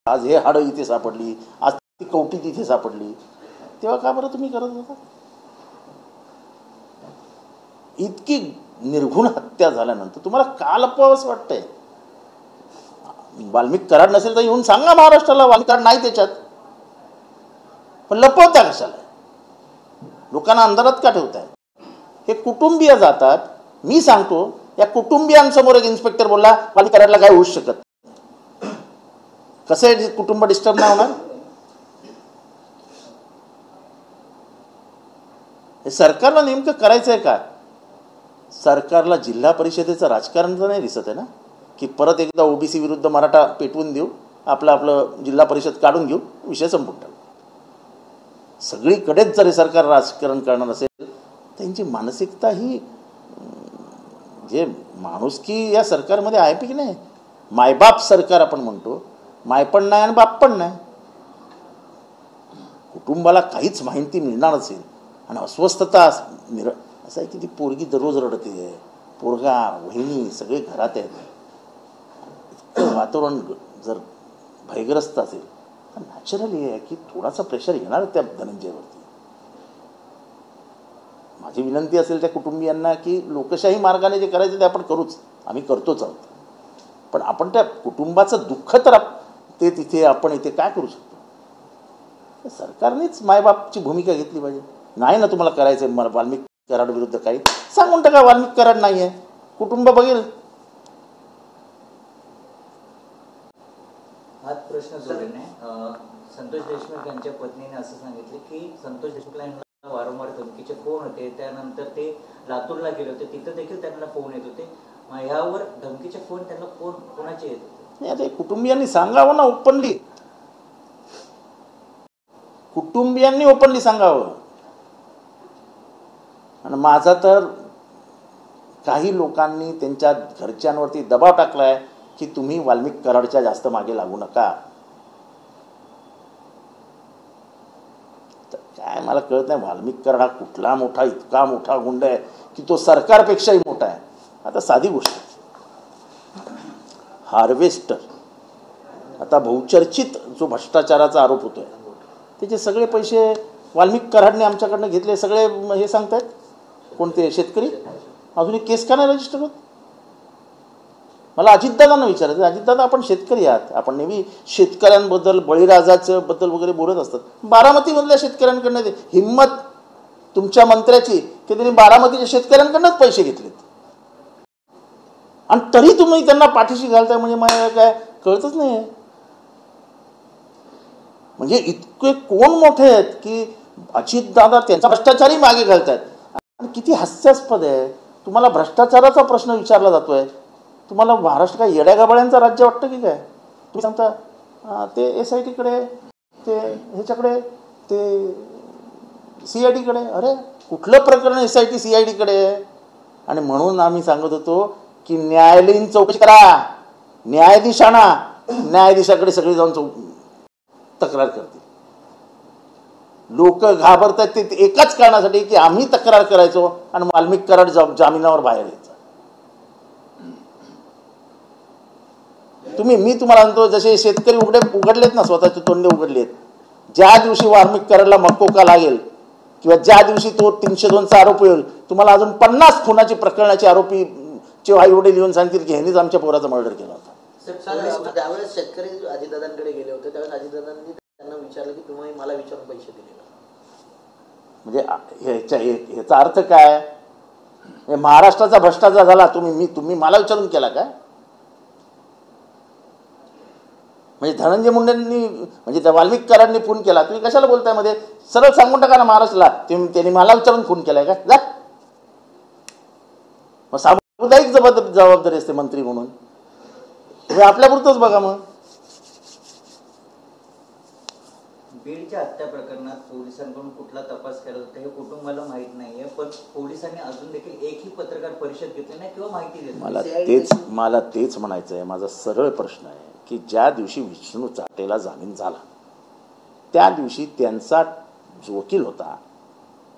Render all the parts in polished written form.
आज हे हाडं इथे सापडली, आज ती कवटी तिथे सापडली, तेव्हा का बरं तुम्ही करत होता? इतकी निर्घुण हत्या झाल्यानंतर तुम्हाला का लपवावंसं वाटतंय? वाल्मिक कराड नसेल तर येऊन सांगा महाराष्ट्राला वाल्मिक कराड नाही त्याच्यात, पण लपवता कशाला? लोकांना अंधारात का ठेवताय? हे कुटुंबीय जातात. मी सांगतो, या कुटुंबियांसमोर एक इन्स्पेक्टर बोलला वाल्मिक कराडला काय होऊच शकत. कसं आहे कुटुंब डिस्टर्ब नाही होणार? हे सरकारला नेमकं करायचं आहे का? सरकारला जिल्हा परिषदेचं राजकारण तर नाही दिसत आहे ना, की परत एकदा ओबीसी विरुद्ध मराठा पेटवून देऊ, आपलं जिल्हा परिषद काढून घेऊ, विषय संपून टाकू. सगळीकडेच जर हे सरकार राजकारण करणार असेल, त्यांची मानसिकता ही जे माणुसकी या सरकारमध्ये आहे की नाही? मायबाप सरकार आपण म्हणतो, माय पण नाही आणि बाप पण नाही. कुटुंबाला काहीच माहिती मिळणार असेल आणि अस्वस्थता असं आहे की ती पोरगी दररोज रडते, पोरगा वहिनी सगळे घरात आहेत, इतकं वातावरण जर भयग्रस्त असेल तर नॅचरली आहे की थोडासा प्रेशर येणार त्या धनंजयवरती. माझी विनंती असेल त्या कुटुंबियांना की लोकशाही मार्गाने जे करायचं ते आपण करूच, आम्ही करतोच आहोत, पण आपण त्या कुटुंबाचं दुःख तर ते तिथे आपण इथे काय करू शकतो? सरकारनेच मायबापची भूमिका घेतली पाहिजे. नाही ना तुम्हाला करायचं आहे वाल्मिक कराड विरुद्ध काही, सांगून टाका वाल्मिक कराड नाही आहे, कुटुंब बघेल. हाच प्रश्न जोडणे, संतोष देशमुख यांच्या पत्नीने असं सांगितले की संतोष देशमुखला यांना वारंवार धमकीचे फोन होते, त्यानंतर ते लातूरला गेले होते, तिथं देखील त्यांना फोन येत होते. ह्यावर धमकीचे फोन त्यांना कोणाचे येत होते? नाही, आता कुटुंबियांनी सांगावं ना ओपनली, कुटुंबियांनी ओपनली सांगावं. आणि माझा तर काही लोकांनी त्यांच्या घरच्यांवरती दबाव टाकलाय की तुम्ही वाल्मिक कराडच्या जास्त मागे लागू नका. काय मला कळत नाही, वाल्मिक कराड हा कुठला मोठा इतका मोठा गुंड आहे की तो सरकारपेक्षाही मोठा आहे. आता साधी गोष्ट, हार्वेस्टर आता बहुचर्चित जो भ्रष्टाचाराचा आरोप होतोय, त्याचे सगळे पैसे वाल्मिक कराडने आमच्याकडनं घेतले, सगळे हे सांगतायत. कोणते शेतकरी अजूनही केस का नाही रजिस्टर होत? मला अजितदादांना विचारायचं, अजितदादा आपण शेतकरी आहात, आपण नेहमी शेतकऱ्यांबद्दल बळीराजाचं बद्दल वगैरे बोलत असतात. बारामतीमधल्या शेतकऱ्यांकडनं हिंमत तुमच्या मंत्र्याची की त्यांनी बारामतीच्या शेतकऱ्यांकडनंच पैसे घेतलेत आणि तरी तुम्ही त्यांना पाठीशी घालताय, म्हणजे मला काय कळतच नाही. म्हणजे इतके कोण मोठे आहेत की अजितदादा त्यांचा भ्रष्टाचारी मागे घालतायत. आणि किती हास्यास्पद आहे, तुम्हाला भ्रष्टाचाराचा प्रश्न विचारला जातोय, तुम्हाला महाराष्ट्र काय येड्यागाबाळ्यांचं राज्य वाटतं की काय? तुम्ही सांगता ते SIT कडे, ते ह्याच्याकडे, ते CID कडे. अरे कुठलं प्रकरण SIT CID कडे? आणि म्हणून आम्ही सांगत होतो की न्यायालयीन चौकशी करा, न्यायाधीश आणा, न्यायाधीशाकडे सगळे जाऊन तक्रार करतील. लोक घाबरतात ते एकाच कारणासाठी की आम्ही तक्रार करायचो आणि वाल्मिक कराड जामिनावर बाहेर यायचा. मी तुम्हाला म्हणतो, जसे शेतकरी उघडलेत ना, स्वतःचे तोंडे उघडलेत, ज्या दिवशी वाल्मिक कराडला मक्कोका लागेल किंवा ज्या दिवशी तो 302चा आरोप होईल, तुम्हाला अजून 50 खुनाची प्रकरणाचे आरोपी आई वडील येऊन सांगतील की ह्यांनीच आमच्या पोराचा मर्डर केला होता. त्यावेळेस शेतकरी अजितदादांकडे गेले होते, त्यावेळेस अजितदादांनी त्यांना विचारलं की तुम्ही मला विचारून पैसे दिले का? म्हणजे ह्याचा अर्थ काय? महाराष्ट्राचा भ्रष्टाचार झाला, तुम्ही मला विचारून केला काय? म्हणजे धनंजय मुंडेंनी, म्हणजे त्या वाल्मिक कराडनी खून केला, तुम्ही कशाला बोलताय? मध्ये सरळ सांगून टाका ना महाराष्ट्राला, त्यांनी मला विचारून खून केलाय का? जा. मग सामुदायिक जबाबदारी असते मंत्री म्हणून, हे आपल्यापुरतंच बघा. मग बीडच्या हत्या प्रकरणात पोलिसांकडून कुठला तपास केला होता हे कुटुंबाला माहित नाहीये, पण पोलिसांनी अजून देखील एकही पत्रकार परिषद घेतली नाही किंवा माहिती दिली. मला तेच म्हणायचं आहे. माझा सरळ प्रश्न आहे की ज्या दिवशी विष्णू चाटेला जामीन झाला त्या दिवशी त्यांचा जो वकील होता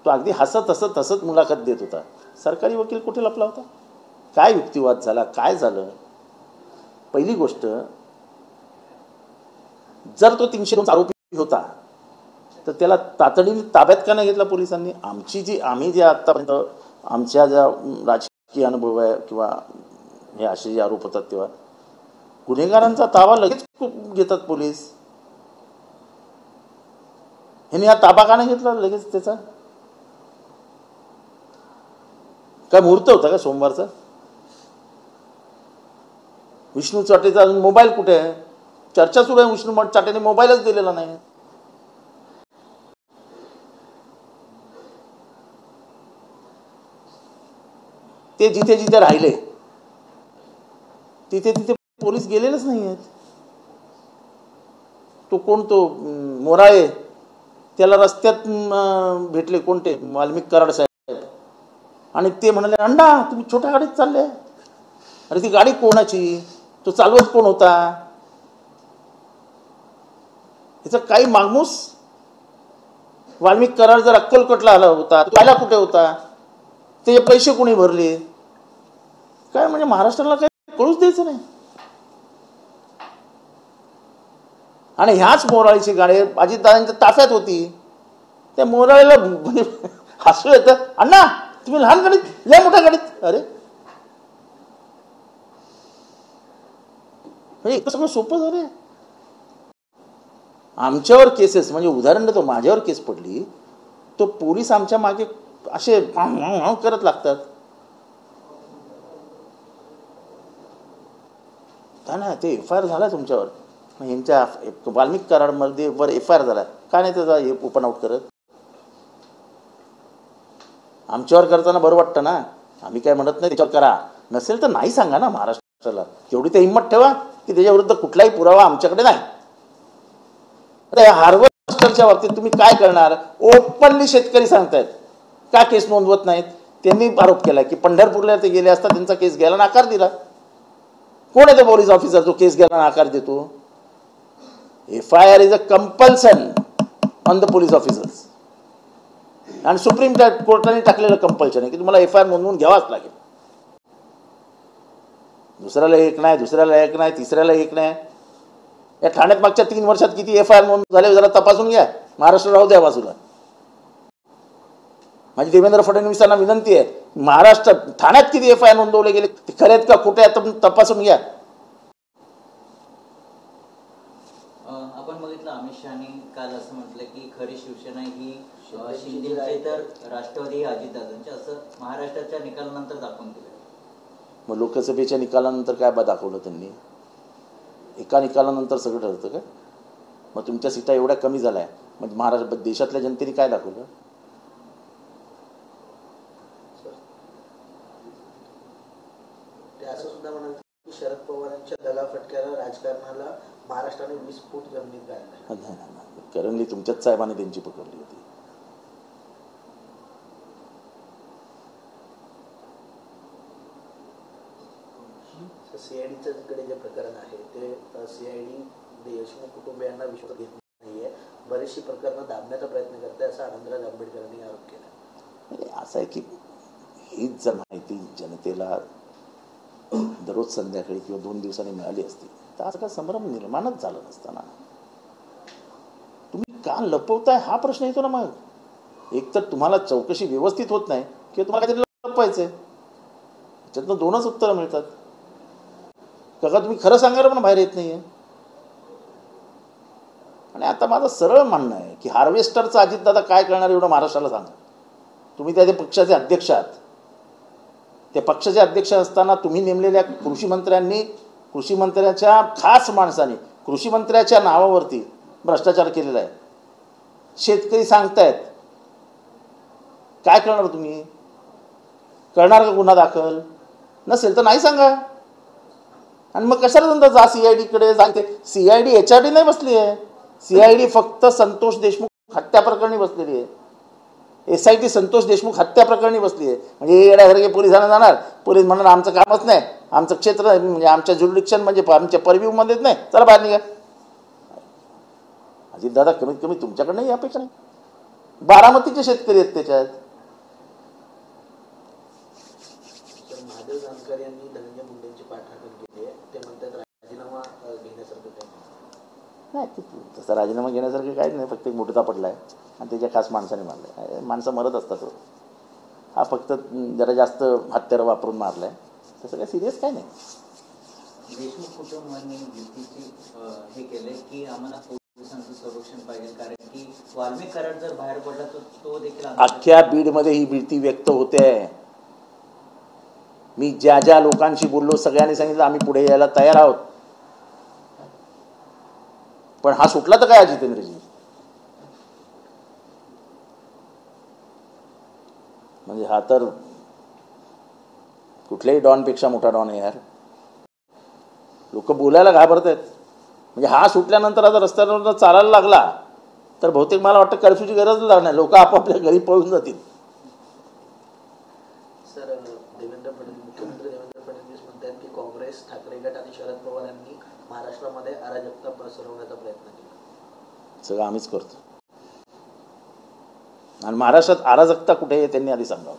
तो अगदी हसत हसत मुलाखत देत होता. सरकारी वकील कुठे लपला होता? काय युक्तिवाद झाला? काय झालं? पहिली गोष्ट, जर तो 302 आरोपी होता तर त्याला तातडीने ताब्यात का नाही घेतला पोलिसांनी? आम्ही जे आतापर्यंत आमच्या ज्या राजकीय अनुभव आहे किंवा हे असे जे आरोप होतात तेव्हा गुन्हेगारांचा ताबा लगेच घेतात पोलीस. ह्याने हा ताबा का नाही घेतला लगेच? त्याचा काय मुहूर्त होता का सोमवारचा? विष्णू चाटेचा अजून मोबाईल कुठे आहे? चर्चा सुरू आहे विष्णू चाटेने मोबाईलच दिलेला नाही. ते जिथे जिथे राहिले तिथे तिथे पोलीस गेलेलेच नाही आहेत. तो कोण, तो मोराळे, त्याला रस्त्यात भेटले कोणते वाल्मिक कराड साहेब आणि ते म्हणाले अण्णा तुम्ही छोट्या गाडीत चालले. अरे ती गाडी कोणाची? तो चालवत कोण होता? ह्याचा काही मागमूस? वाल्मिक कराड जर अक्कलकोटला आला होता तो कुठे होता? त्याचे पैसे कोणी भरले? काय म्हणजे महाराष्ट्राला काही कळूच द्यायचं नाही. आणि ह्याच मोराळीची गाडी अजितदादांच्या ताफ्यात होती. त्या मोराळीला हसू येतं, अण्णा तुम्ही लहान गाडीत, लय मोठ्या गाडीत. अरे इतकं सगळं सोपं झालं. आमच्यावर केसेस, म्हणजे उदाहरण देतो, माझ्यावर केस पडली तो पोलीस आमच्या मागे असे करत लागतात. ना ते FIR झाला तुमच्यावर, यांच्या वाल्मिक कराडमध्ये वर FIR झाला, का नाही त्याचा हे ओपन आउट करत? आमच्यावर करताना बरं वाटतं ना. आम्ही काय म्हणत नाही त्याच्यावर करा, नसेल तर नाही सांगा ना महाराष्ट्राला. तेवढी तर हिंमत ठेवा की त्याच्या विरुद्ध कुठलाही पुरावा आमच्याकडे नाही. आता हार्वेस्टरच्या बाबतीत तुम्ही काय करणार? ओपनली शेतकरी सांगतायत का केस नोंदवत नाहीत. त्यांनी आरोप केला की पंढरपूरला ते गेले असता त्यांचा केस घ्यायला नकार दिला. कोण आहे तो पोलीस ऑफिसर जो केस घ्यायला नकार देतो? FIR is a compulsion on the police officers. आणि सुप्रीम कोर्टाने टाकलेलं कंपल्शन आहे की तुम्हाला FIR नोंदवून घ्यावाच लागेल. दुसऱ्याला एक नाही, दुसऱ्याला एक नाही, तिसऱ्याला एक नाही. या ठाण्यात मागच्या 3 वर्षात किती FIR नोंद झाले जरा तपासून घ्या. महाराष्ट्र राहू द्या बाजूला. माझी देवेंद्र फडणवीसांना विनंती आहे, महाराष्ट्र ठाण्यात किती FIR नोंदवले गेले ते खरे आहेत का खोटे आहेत तपासून घ्या. आपण बघितलं अमित शहानी काल असं म्हटलं की खरी शिवसेना ही शिंदेचे तर राष्ट्रवादी अजितदादांचे, असं महाराष्ट्राच्या निकालानंतर दाखवून दिलं. मग लोकसभेच्या निकालानंतर काय दाखवलं त्यांनी? एका निकालानंतर सगळं ठरतं का? मग तुमच्या सीटा एवढ्या कमी झाल्या, म्हणजे महाराष्ट्र देशातल्या जनतेने काय दाखवलं? ते असं सुद्धा म्हणाल की शरद पवारांच्या दगाफटक्याला राजकारणाला महाराष्ट्राने 20 फूट जमिनीत गाडलं. करंगली तुमच्याच साहेबांनी त्यांची पकडली होती. CID कडे जे प्रकरण आहे ते CID देशमुख कुटुंबियांना विश्वास घेत नाहीये, बरीचशी प्रकरणं दाबण्याचा प्रयत्न करते, असा आनंदराज आंबेडकरांनी आरोप केला. असं आहे की हीच जर माहिती जनतेला दररोज संध्याकाळी किंवा 2 दिवसांनी मिळाली असती तर आज काय संभ्रम निर्माणच झाला नसताना. तुम्ही का लपवताय हा प्रश्न येतो ना. मग एक तर तुम्हाला चौकशी व्यवस्थित होत नाही किंवा तुम्हाला काहीतरी लपवायचंय. त्याच्यातनं 2च उत्तरं मिळतात. का तुम्ही खरं सांगायला पण बाहेर येत नाहीये. आणि आता माझं सरळ म्हणणं आहे की हार्वेस्टरचा अजितदादा काय करणार एवढं महाराष्ट्राला सांगा. तुम्ही त्या पक्षाचे अध्यक्ष आहात. त्या पक्षाचे अध्यक्ष असताना तुम्ही नेमलेल्या कृषी मंत्र्यांनी, कृषी मंत्र्याच्या खास माणसाने कृषी मंत्र्याच्या नावावरती भ्रष्टाचार केलेला आहे. शेतकरी सांगतायत. काय करणार तुम्ही? करणार का गुन्हा दाखल? नसेल तर नाही सांगा. आणि मग कशाला नंतर जा CID कडे सांगते. CID HRD नाही बसली आहे. CID फक्त संतोष देशमुख हत्या प्रकरणी बसलेली आहे. SIT संतोष देशमुख हत्या प्रकरणी बसली आहे. म्हणजे येण्यासारखे पोलिसांना जाणार, पोलीस म्हणणार आमचं कामच नाही, आमचं क्षेत्र म्हणजे आमच्या ज्युरिडिक्शन म्हणजे आमच्या परव्ह्यू मध्येच नाही, चला बाहेर निघा. अजितदादा कमीत कमी तुमच्याकडनं ही अपेक्षा नाही. बारामतीचे शेतकरी आहेत त्याच्यात. महादेव जानकर यांनी धनंजय मुंडेंची पाठराखण केली आहे. ते म्हणतात राजीनामा घेण्यासारखं काही. नाही तसा राजीनामा घेण्यासारखं काहीच नाही, फक्त एक मुठता पडला आहे आणि त्याच्या खास माणसाने मारला आहे. माणसं मरत असतात, हा फक्त जरा जास्त हत्यारं वापरून मारला आहे, तसं काय सिरियस काय नाही. देशमुख कुटुंबांनी भीतीची हे केलंय की आम्हाला पोलिसांचं संरक्षण पाहिजे, कारण की वाल्मिक कराड जर बाहेर पडला तर तो देखील अख्ख्या बीडमध्ये ही भीती व्यक्त होते आहे. मी ज्या ज्या लोकांशी बोललो सगळ्यांनी सांगितलं आम्ही पुढे यायला तयार आहोत. पण हा सुटला तर काय जितेंद्रजी, म्हणजे हा तर कुठल्याही डॉनपेक्षा मोठा डॉन आहे यार. लोक बोलायला घाबरत आहेत. म्हणजे हा सुटल्यानंतर आता रस्त्यावर चालायला लागला तर बहुतेक मला वाटतं कर्फ्यूची गरज लागणार नाही, लोक आपापल्या घरी पळून जातील. सर, मुख्यमंत्री देवेंद्र फडणवीस म्हणतात की काँग्रेस, ठाकरे गट आणि शरद पवार यांनी महाराष्ट्रामध्ये अराजकता पसरवण्याचा प्रयत्न केला. सगळं आम्हीच करतो. आणि महाराष्ट्रात अराजकता कुठे आहे त्यांनी आधी सांगावं.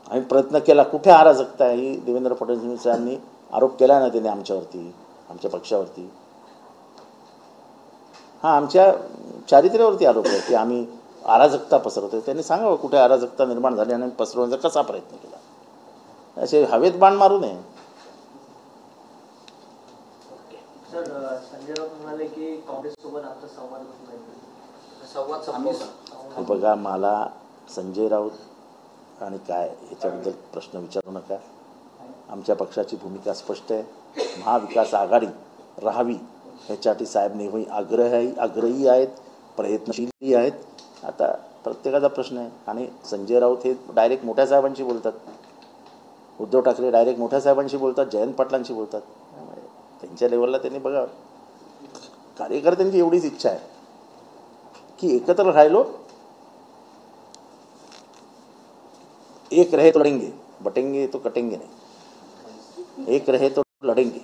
आम्ही प्रयत्न केला, कुठे अराजकता आहे ही देवेंद्र फडणवीस यांनी आरोप केला ना त्यांनी आमच्यावरती, आमच्या पक्षावरती. हा आमच्या चारित्र्यावरती आरोप आहे की आम्ही अराजकता पसरवतोय. त्यांनी सांगावं कुठे अराजकता निर्माण झाली आणि पसरवण्याचा कसा प्रयत्न केला. असे हवेत बाण मारू नये. सर, संजय राऊत म्हणाले की काँग्रेस सोबत आमचा संवाद संवाद बघा, मला संजय राऊत आणि काय ह्याच्याबद्दल प्रश्न विचारू नका. आमच्या पक्षाची भूमिका स्पष्ट आहे. महाविकास आघाडी राहावी ह्याच्यासाठी साहेब नेहमी आग्रही आहेत, प्रयत्नशील आहेत. आता प्रत्येकाचा प्रश्न आहे. आणि संजय राऊत हे डायरेक्ट मोठ्या साहेबांशी बोलतात, उद्धव ठाकरे डायरेक्ट मोठ्या साहेबांशी बोलतात, जयंत पाटलांशी बोलतात. त्यांच्या लेवलला त्यांनी बघा, कार्यकर्त्यांची एवढीच इच्छा आहे की एकत्र राहिलो, एक रहे तो लढेंगे, बटेंगे तो कटेंगे नहीं, एक रहे तो लढेंगे.